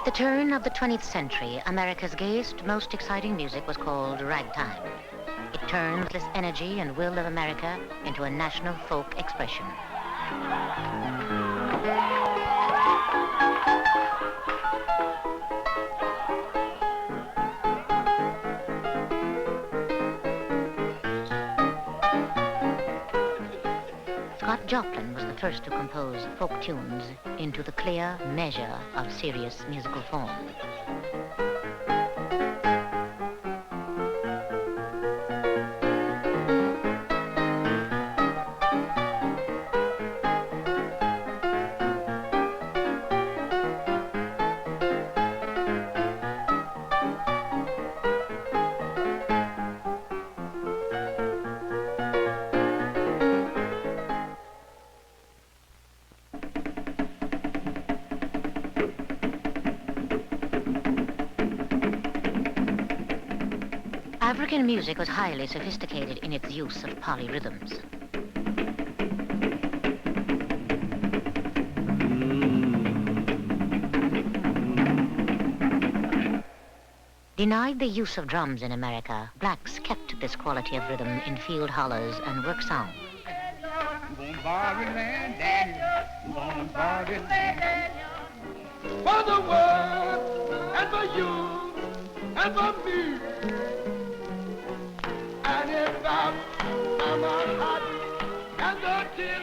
the turn of the 20th century, America's gayest, most exciting music was called ragtime. It turned the energy and will of America into a national folk expression. Joplin was the first to compose folk tunes into the clear measure of serious musical form. African music was highly sophisticated in its use of polyrhythms. Denied the use of drums in America, blacks kept this quality of rhythm in field hollers and work song. For the world and for you and for me.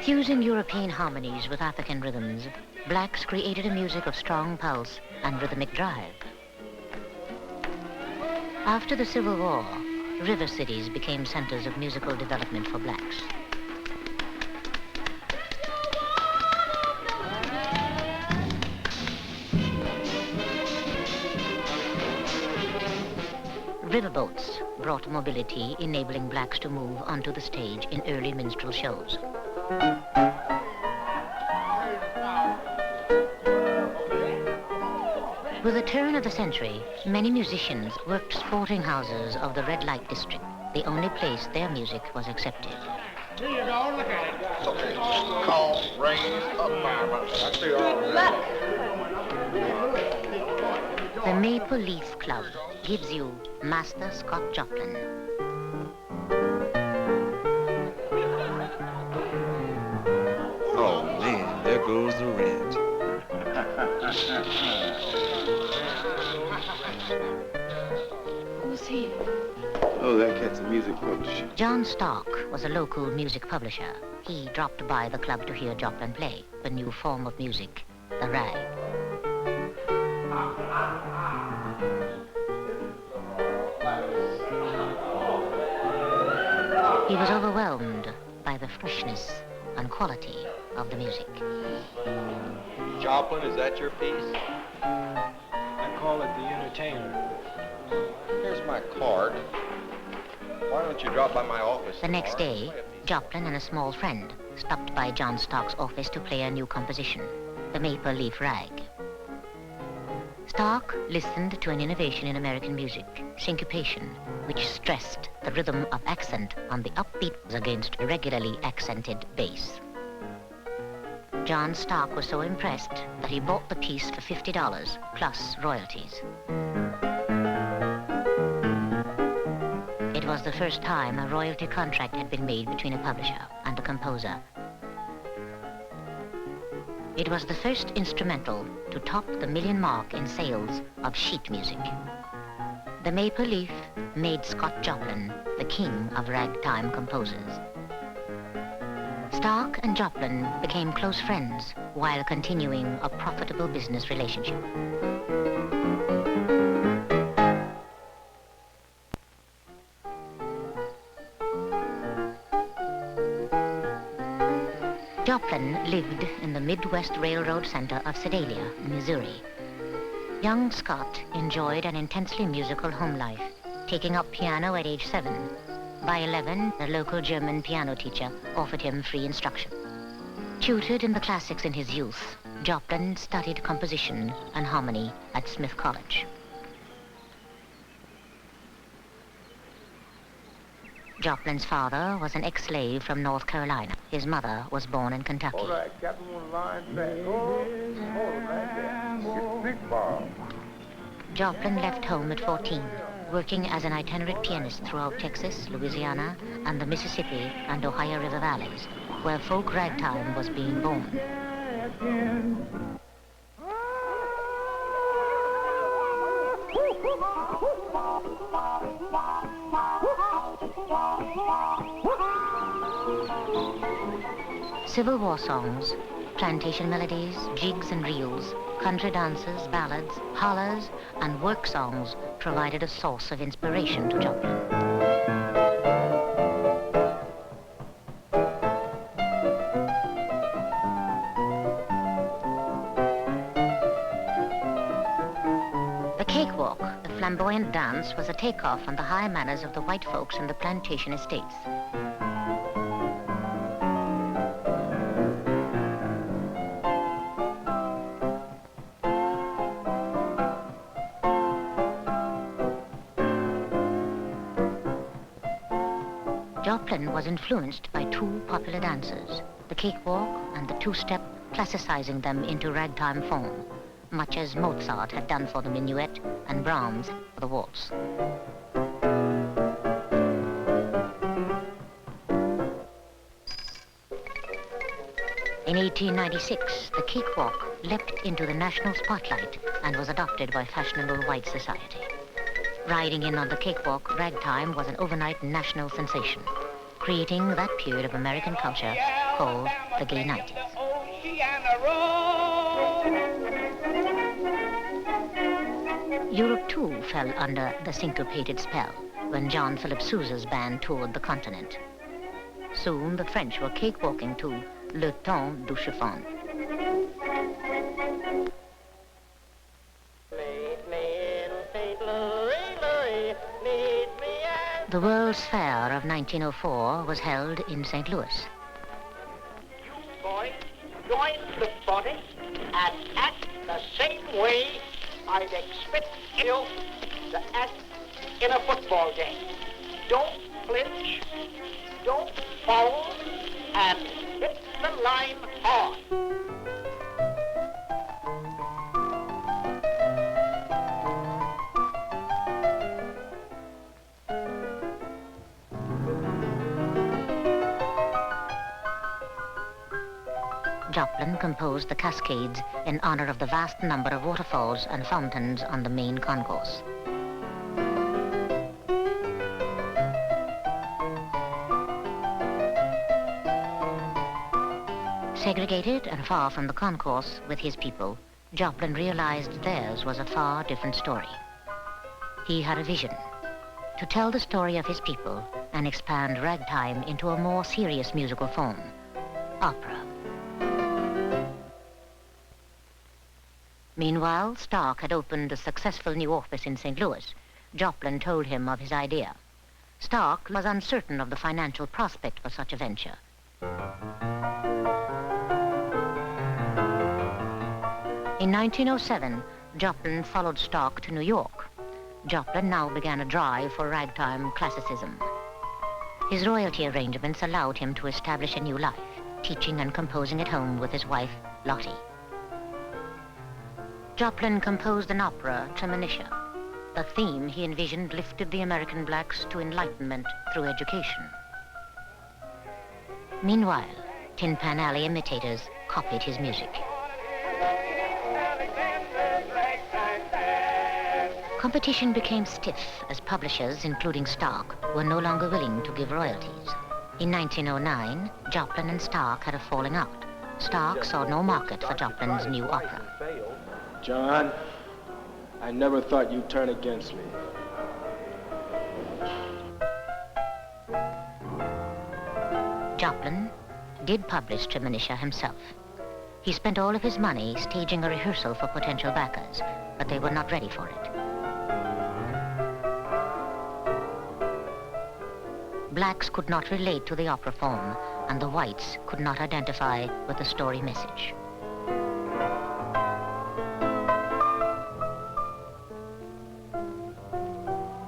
Fusing European harmonies with African rhythms, blacks created a music of strong pulse and rhythmic drive. After the Civil War, river cities became centers of musical development for blacks. Riverboats brought mobility, enabling blacks to move onto the stage in early minstrel shows. With the turn of the century, many musicians worked sporting houses of the red light district, the only place their music was accepted. Here you go, look at it. Okay, call, raise, up, I see all that. The Maple Leaf Club gives you Master Scott Joplin. Oh man, there goes the rent. Who's he? Oh, that cat's a music publisher. John Stark was a local music publisher. He dropped by the club to hear Joplin play the new form of music, the rag. He was overwhelmed by the freshness and quality of the music. Joplin, is that your piece? I call it The Entertainer. Here's my card. Why don't you drop by my office The next tomorrow? day, Joplin and a small friend stopped by John Stark's office to play a new composition, the Maple Leaf Rag. Stark listened to an innovation in American music, syncopation, which stressed the rhythm of accent on the upbeat against irregularly accented bass. John Stark was so impressed that he bought the piece for $50 plus royalties. It was the first time a royalty contract had been made between a publisher and a composer. It was the first instrumental to top the million mark in sales of sheet music. The Maple Leaf made Scott Joplin the king of ragtime composers. Stark and Joplin became close friends while continuing a profitable business relationship. Joplin lived in the Midwest Railroad Center of Sedalia, Missouri. Young Scott enjoyed an intensely musical home life, taking up piano at age 7. By 11, a local German piano teacher offered him free instruction. Tutored in the classics in his youth, Joplin studied composition and harmony at Smith College. Joplin's father was an ex-slave from North Carolina. His mother was born in Kentucky. All right, Captain, one line back. Oh, right there. Get the big ball. Joplin left home at 14, working as an itinerant pianist throughout Texas, Louisiana, and the Mississippi and Ohio River valleys, where folk ragtime was being born. Civil War songs, plantation melodies, jigs and reels, country dances, ballads, hollers, and work songs provided a source of inspiration to Joplin. The cakewalk, the flamboyant dance, was a takeoff on the high manners of the white folks in the plantation estates. Joplin was influenced by two popular dances, the cakewalk and the two-step, classicizing them into ragtime form, much as Mozart had done for the minuet and Brahms for the waltz. In 1896, the cakewalk leapt into the national spotlight and was adopted by fashionable white society. Riding in on the cakewalk, ragtime was an overnight national sensation, creating that period of American culture called the Gay 90s. Europe, too, fell under the syncopated spell when John Philip Sousa's band toured the continent. Soon, the French were cakewalking to Le Temps du Chiffon. The World's Fair of 1904 was held in St. Louis. Boys, join the body and act the same way I'd expect you to act in a football game. Don't flinch, don't foul, and hit the line hard. Joplin composed the Cascades in honor of the vast number of waterfalls and fountains on the main concourse. Segregated and far from the concourse with his people, Joplin realized theirs was a far different story. He had a vision: to tell the story of his people and expand ragtime into a more serious musical form, opera. Meanwhile, Stark had opened a successful new office in St. Louis. Joplin told him of his idea. Stark was uncertain of the financial prospect for such a venture. In 1907, Joplin followed Stark to New York. Joplin now began a drive for ragtime classicism. His royalty arrangements allowed him to establish a new life, teaching and composing at home with his wife, Lottie. Joplin composed an opera, Trementia. The theme he envisioned lifted the American blacks to enlightenment through education. Meanwhile, Tin Pan Alley imitators copied his music. Competition became stiff as publishers, including Stark, were no longer willing to give royalties. In 1909, Joplin and Stark had a falling out. Stark saw no market for Joplin's new opera. John, I never thought you'd turn against me. Joplin did publish Trementia himself. He spent all of his money staging a rehearsal for potential backers, but they were not ready for it. Blacks could not relate to the opera form, and the whites could not identify with the story message.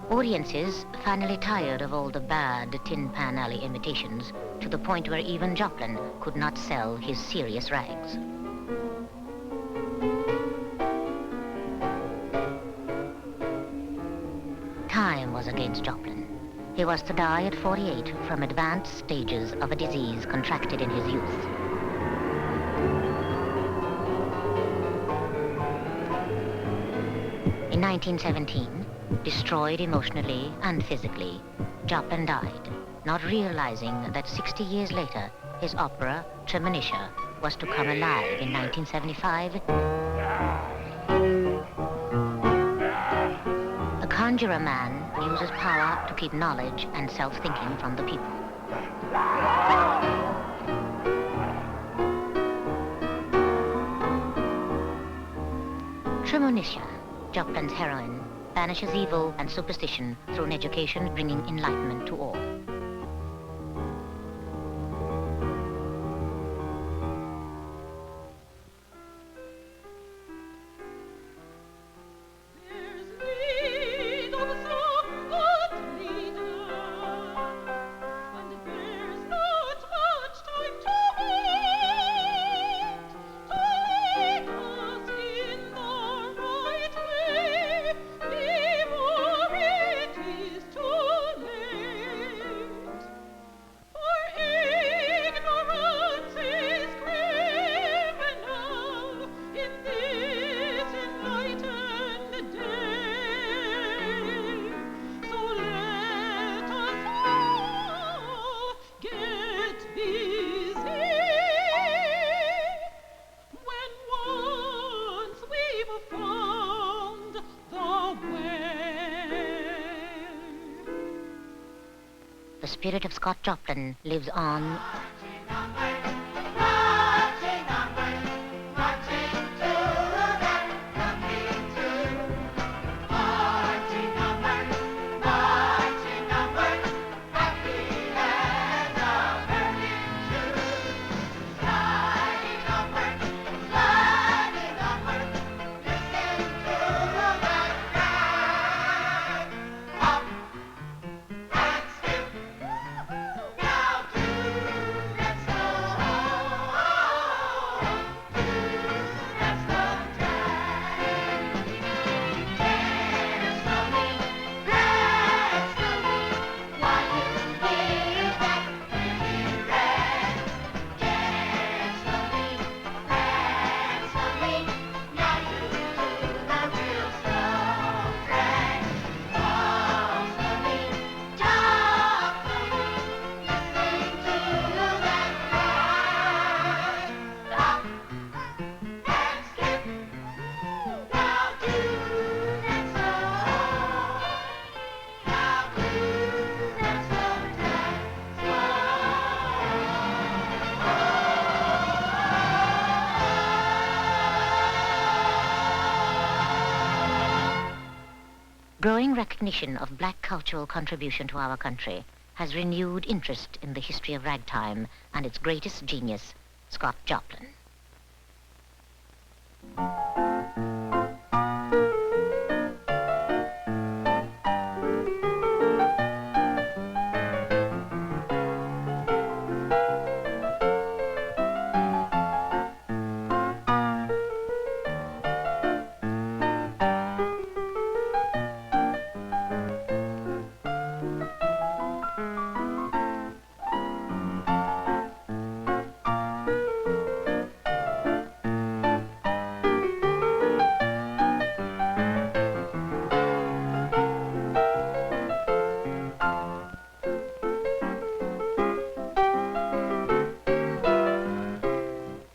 Audiences finally tired of all the bad Tin Pan Alley imitations, to the point where even Joplin could not sell his serious rags. Janis Joplin. He was to die at 48 from advanced stages of a disease contracted in his youth. In 1917, destroyed emotionally and physically, Joplin died, not realizing that 60 years later, his opera, Tremonisha, was to come alive in 1975. The conjurer man uses power to keep knowledge and self-thinking from the people. Tremonisha, Joplin's heroine, banishes evil and superstition through an education bringing enlightenment to all. The spirit of Scott Joplin lives on. Growing recognition of black cultural contribution to our country has renewed interest in the history of ragtime and its greatest genius, Scott Joplin.